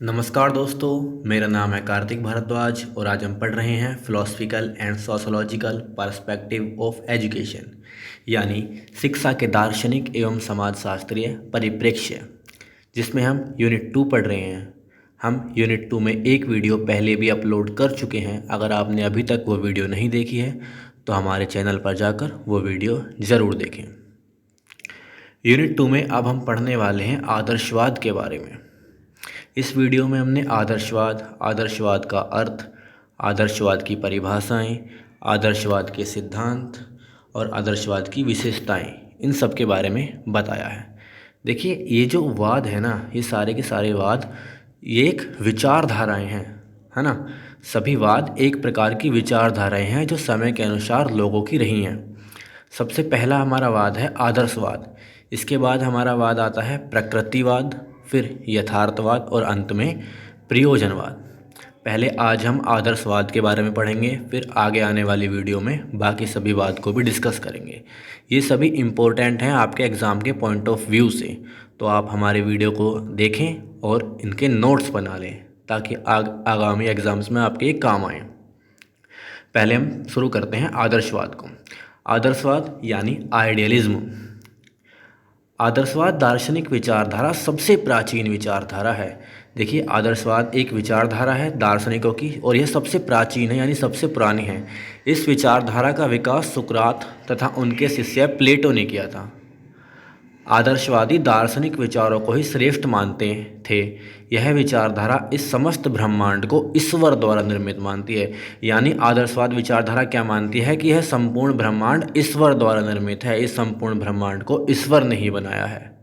नमस्कार दोस्तों, मेरा नाम है कार्तिक भारद्वाज और आज हम पढ़ रहे हैं philosophical and sociological perspective of education, यानी शिक्षा के दार्शनिक एवं समाजशास्त्रीय परिप्रेक्ष्य, जिसमें हम यूनिट 2 पढ़ रहे हैं। हम यूनिट 2 में एक वीडियो पहले भी अपलोड कर चुके हैं। अगर आपने अभी तक वो वीडियो नहीं देखी है तो हमारे चैनल पर जाकर वो वीडियो ज़रूर देखें। यूनिट 2 में अब हम पढ़ने वाले हैं आदर्शवाद के बारे में। इस वीडियो में हमने आदर्शवाद का अर्थ, आदर्शवाद की परिभाषाएं, आदर्शवाद के सिद्धांत और आदर्शवाद की विशेषताएं, इन सब के बारे में बताया है। देखिए, ये जो वाद है ना, ये सारे के सारे वाद ये एक विचारधाराएं हैं, है ना। सभी वाद एक प्रकार की विचारधाराएं हैं जो समय के अनुसार लोगों की रही हैं। सबसे पहला हमारा वाद है आदर्शवाद। इसके बाद हमारा वाद आता है प्रकृतिवाद, फिर यथार्थवाद और अंत में प्रयोजनवाद। पहले आज हम आदर्शवाद के बारे में पढ़ेंगे, फिर आगे आने वाली वीडियो में बाकी सभी वाद को भी डिस्कस करेंगे। ये सभी इम्पोर्टेंट हैं आपके एग्ज़ाम के पॉइंट ऑफ व्यू से, तो आप हमारे वीडियो को देखें और इनके नोट्स बना लें ताकि आगामी एग्ज़ाम्स में आपके काम आएँ। पहले हम शुरू करते हैं आदर्शवाद को। आदर्शवाद यानी आइडियलिज्म। आदर्शवाद दार्शनिक विचारधारा सबसे प्राचीन विचारधारा है। देखिए, आदर्शवाद एक विचारधारा है दार्शनिकों की और यह सबसे प्राचीन है, यानी सबसे पुरानी है। इस विचारधारा का विकास सुकरात तथा उनके शिष्य प्लेटो ने किया था। आदर्शवादी दार्शनिक विचारों को ही श्रेष्ठ मानते थे। यह विचारधारा इस समस्त ब्रह्मांड को ईश्वर द्वारा निर्मित मानती है। यानी आदर्शवाद विचारधारा क्या मानती है कि यह संपूर्ण ब्रह्मांड ईश्वर द्वारा निर्मित है। इस संपूर्ण ब्रह्मांड को ईश्वर ने ही बनाया है।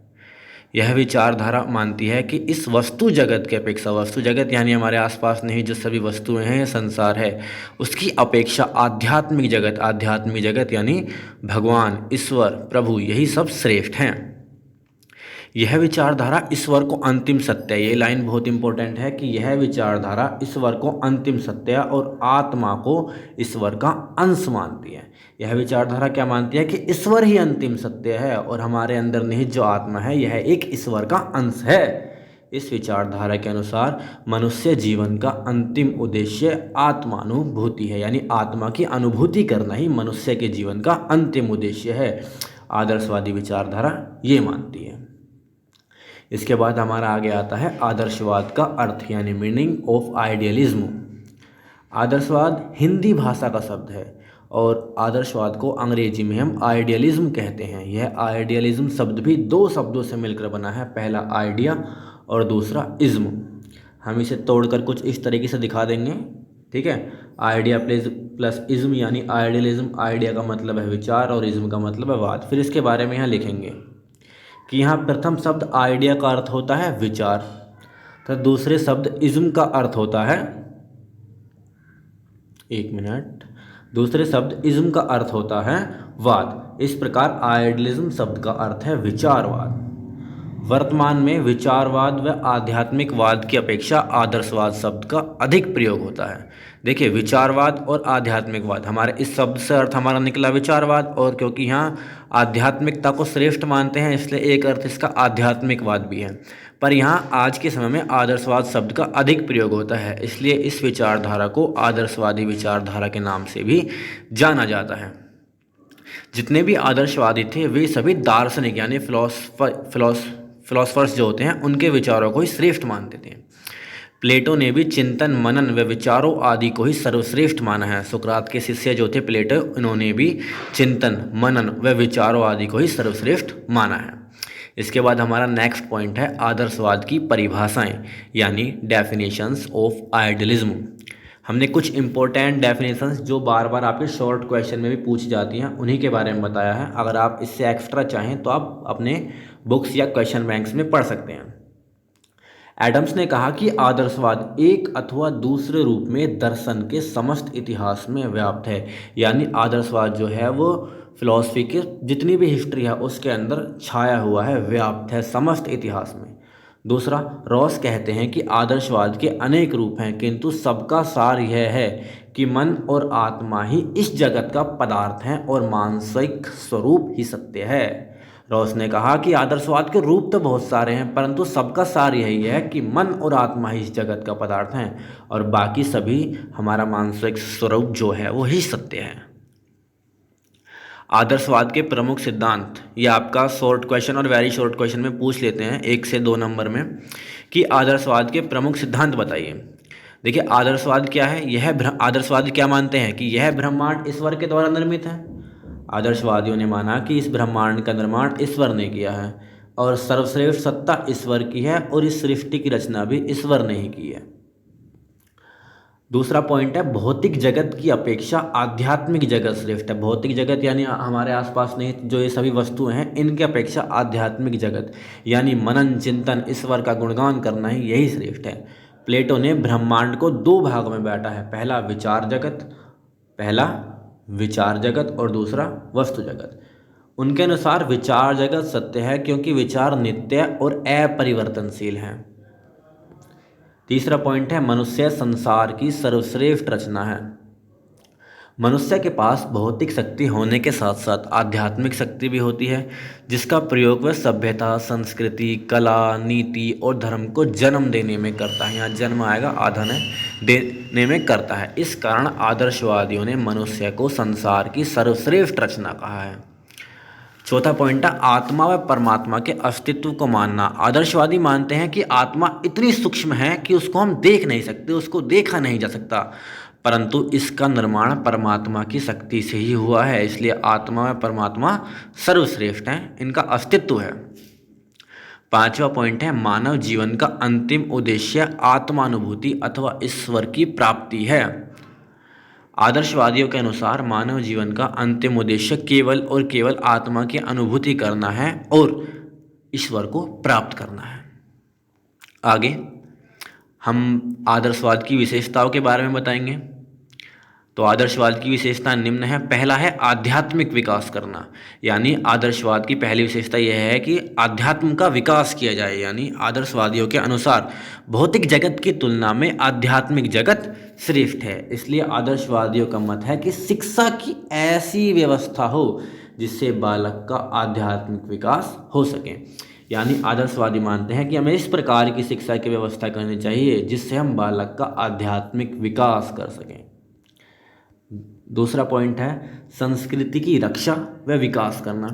यह विचारधारा मानती है कि इस वस्तु जगत के अपेक्षा, वस्तु जगत यानी हमारे आसपास नहीं जो सभी वस्तुएं हैं, संसार है, उसकी अपेक्षा आध्यात्मिक जगत यानी भगवान, ईश्वर, प्रभु, यही सब श्रेष्ठ हैं। यह विचारधारा ईश्वर को अंतिम सत्य, ये लाइन बहुत इंपॉर्टेंट है कि यह विचारधारा ईश्वर को अंतिम सत्य और आत्मा को ईश्वर का अंश मानती है। यह विचारधारा क्या मानती है कि ईश्वर ही अंतिम सत्य है और हमारे अंदर निहित जो आत्मा है यह एक ईश्वर का अंश है। इस विचारधारा के अनुसार मनुष्य जीवन का अंतिम उद्देश्य आत्मानुभूति है, यानी आत्मा की अनुभूति करना ही मनुष्य के जीवन का अंतिम उद्देश्य है। आदर्शवादी विचारधारा ये मानती है। इसके बाद हमारा आगे आता है आदर्शवाद का अर्थ, यानी मीनिंग ऑफ आइडियलिज्म। आदर्शवाद हिंदी भाषा का शब्द है और आदर्शवाद को अंग्रेजी में हम आइडियलिज्म कहते हैं। यह आइडियलिज्म शब्द भी दो शब्दों से मिलकर बना है, पहला आइडिया और दूसरा इज्म। हम इसे तोड़कर कुछ इस तरीके से दिखा देंगे, ठीक है। आइडिया प्लस इज्म यानी आइडियलिज्म। आइडिया का मतलब है विचार और इज्म का मतलब है वाद। फिर इसके बारे में यहाँ लिखेंगे कि यहाँ प्रथम शब्द आइडिया का अर्थ होता है विचार, तो दूसरे शब्द इज्म का अर्थ होता है, दूसरे शब्द इज्म का अर्थ होता है वाद। इस प्रकार आइडियलिज्म शब्द का अर्थ है विचारवाद। वर्तमान में विचारवाद व आध्यात्मिकवाद की अपेक्षा आदर्शवाद शब्द का अधिक प्रयोग होता है। देखिए, विचारवाद और आध्यात्मिकवाद, हमारे इस शब्द से अर्थ हमारा निकला विचारवाद, और क्योंकि यहाँ आध्यात्मिकता को श्रेष्ठ मानते हैं इसलिए एक अर्थ इसका आध्यात्मिकवाद भी है। पर यहाँ आज के समय में आदर्शवाद शब्द का अधिक प्रयोग होता है, इसलिए इस विचारधारा को आदर्शवादी विचारधारा के नाम से भी जाना जाता है। जितने भी आदर्शवादी थे वे सभी दार्शनिक यानी फिलोसफर्स जो होते हैं उनके विचारों को ही श्रेष्ठ मानते थे। प्लेटो ने भी चिंतन, मनन व विचारों आदि को ही सर्वश्रेष्ठ माना है। सुकरात के शिष्य जो थे प्लेटो, इन्होंने भी चिंतन, मनन व विचारों आदि को ही सर्वश्रेष्ठ माना है। इसके बाद हमारा नेक्स्ट पॉइंट है आदर्शवाद की परिभाषाएं, यानी डेफिनेशंस ऑफ आइडियलिज्म। हमने कुछ इंपॉर्टेंट डेफिनेशंस जो बार बार आपके शॉर्ट क्वेश्चन में भी पूछी जाती हैं उन्हीं के बारे में बताया है। अगर आप इससे एक्स्ट्रा चाहें तो आप अपने बुक्स या क्वेश्चन बैंक्स में पढ़ सकते हैं। एडम्स ने कहा कि आदर्शवाद एक अथवा दूसरे रूप में दर्शन के समस्त इतिहास में व्याप्त है, यानी आदर्शवाद जो है वो फिलॉसफी की जितनी भी हिस्ट्री है उसके अंदर छाया हुआ है, व्याप्त है समस्त इतिहास में। दूसरा, रॉस कहते हैं कि आदर्शवाद के अनेक रूप हैं किंतु सबका सार यह है कि मन और आत्मा ही इस जगत का पदार्थ हैं और मानसिक स्वरूप ही सत्य है। रॉस ने कहा कि आदर्शवाद के रूप तो बहुत सारे हैं, परंतु सबका सार यही है कि मन और आत्मा ही इस जगत का पदार्थ हैं और बाकी सभी हमारा मानसिक स्वरूप जो है वो ही सत्य है। आदर्शवाद के प्रमुख सिद्धांत, ये आपका शॉर्ट क्वेश्चन और वेरी शॉर्ट क्वेश्चन में पूछ लेते हैं 1 से 2 नंबर में कि आदर्शवाद के प्रमुख सिद्धांत बताइए। देखिए आदर्शवाद क्या है, आदर्शवादी क्या मानते हैं कि यह ब्रह्मांड ईश्वर के द्वारा निर्मित है। आदर्शवादियों ने माना कि इस ब्रह्मांड का निर्माण ईश्वर ने किया है और सर्वश्रेष्ठ सत्ता ईश्वर की है और इस सृष्टि की रचना भी ईश्वर ने ही की है। दूसरा पॉइंट है, भौतिक जगत की अपेक्षा आध्यात्मिक जगत श्रेष्ठ है। भौतिक जगत यानी हमारे आसपास नहीं जो ये सभी वस्तुएं हैं, इनके अपेक्षा आध्यात्मिक जगत यानी मनन चिंतन ईश्वर का गुणगान करना ही यही श्रेष्ठ है। प्लेटो ने ब्रह्मांड को 2 भागों में बांटा है, पहला विचार जगत और दूसरा वस्तु जगत। उनके अनुसार विचार जगत सत्य है क्योंकि विचार नित्य और अपरिवर्तनशील हैं। तीसरा पॉइंट है, मनुष्य संसार की सर्वश्रेष्ठ रचना है। मनुष्य के पास भौतिक शक्ति होने के साथ साथ आध्यात्मिक शक्ति भी होती है जिसका प्रयोग वह सभ्यता, संस्कृति, कला, नीति और धर्म को जन्म देने में करता है। यहाँ जन्म आएगा, आधा ने देने में करता है। इस कारण आदर्शवादियों ने मनुष्य को संसार की सर्वश्रेष्ठ रचना कहा है। चौथा पॉइंट है, आत्मा व परमात्मा के अस्तित्व को मानना। आदर्शवादी मानते हैं कि आत्मा इतनी सूक्ष्म है कि उसको हम देख नहीं सकते, उसको देखा नहीं जा सकता, परंतु इसका निर्माण परमात्मा की शक्ति से ही हुआ है। इसलिए आत्मा व परमात्मा सर्वश्रेष्ठ हैं, इनका अस्तित्व है। पांचवा पॉइंट है, मानव जीवन का अंतिम उद्देश्य आत्मानुभूति अथवा ईश्वर की प्राप्ति है। आदर्शवादियों के अनुसार मानव जीवन का अंतिम उद्देश्य केवल और केवल आत्मा की अनुभूति करना है और ईश्वर को प्राप्त करना है। आगे हम आदर्शवाद की विशेषताओं के बारे में बताएंगे। तो आदर्शवाद की विशेषता निम्न है। पहला है आध्यात्मिक विकास करना, यानी आदर्शवाद की पहली विशेषता यह है कि आध्यात्म का विकास किया जाए। यानी आदर्शवादियों के अनुसार भौतिक जगत की तुलना में आध्यात्मिक जगत श्रेष्ठ है। इसलिए आदर्शवादियों का मत है कि शिक्षा की ऐसी व्यवस्था हो जिससे बालक का आध्यात्मिक विकास हो सके। यानी आदर्शवादी मानते हैं कि हमें इस प्रकार की शिक्षा की व्यवस्था करनी चाहिए जिससे हम बालक का आध्यात्मिक विकास कर सकें। दूसरा पॉइंट है संस्कृति की रक्षा व विकास करना।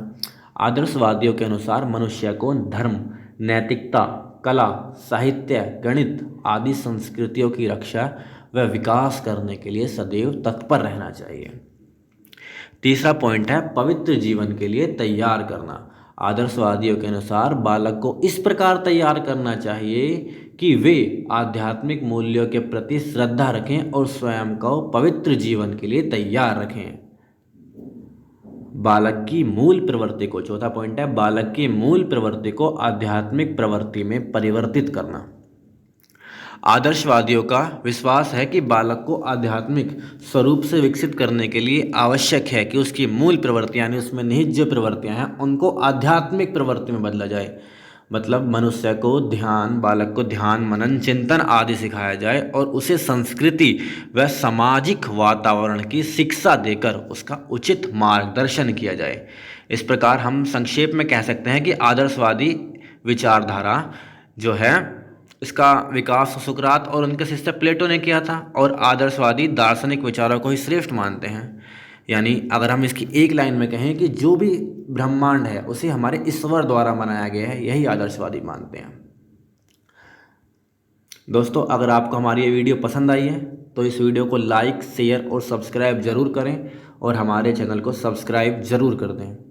आदर्शवादियों के अनुसार मनुष्य को धर्म, नैतिकता, कला, साहित्य, गणित आदि संस्कृतियों की रक्षा व विकास करने के लिए सदैव तत्पर रहना चाहिए। तीसरा पॉइंट है पवित्र जीवन के लिए तैयार करना। आदर्शवादियों के अनुसार बालक को इस प्रकार तैयार करना चाहिए कि वे आध्यात्मिक मूल्यों के प्रति श्रद्धा रखें और स्वयं को पवित्र जीवन के लिए तैयार रखें। बालक की मूल प्रवृत्ति को, चौथा पॉइंट है बालक की मूल प्रवृत्ति को आध्यात्मिक प्रवृत्ति में परिवर्तित करना। आदर्शवादियों का विश्वास है कि बालक को आध्यात्मिक स्वरूप से विकसित करने के लिए आवश्यक है कि उसकी मूल प्रवृत्तियाँ यानी उसमें निहित जो प्रवृत्तियाँ हैं उनको आध्यात्मिक प्रवृत्ति में बदला जाए। मतलब मनुष्य को बालक को ध्यान, मनन, चिंतन आदि सिखाया जाए और उसे संस्कृति व सामाजिक वातावरण की शिक्षा देकर उसका उचित मार्गदर्शन किया जाए। इस प्रकार हम संक्षेप में कह सकते हैं कि आदर्शवादी विचारधारा जो है इसका विकास सुकरात और उनके शिष्य प्लेटो ने किया था और आदर्शवादी दार्शनिक विचारों को ही श्रेष्ठ मानते हैं। यानी अगर हम इसकी एक लाइन में कहें कि जो भी ब्रह्मांड है उसे हमारे ईश्वर द्वारा बनाया गया है, यही आदर्शवादी मानते हैं। दोस्तों अगर आपको हमारी ये वीडियो पसंद आई है तो इस वीडियो को लाइक, शेयर और सब्सक्राइब ज़रूर करें और हमारे चैनल को सब्सक्राइब ज़रूर कर दें।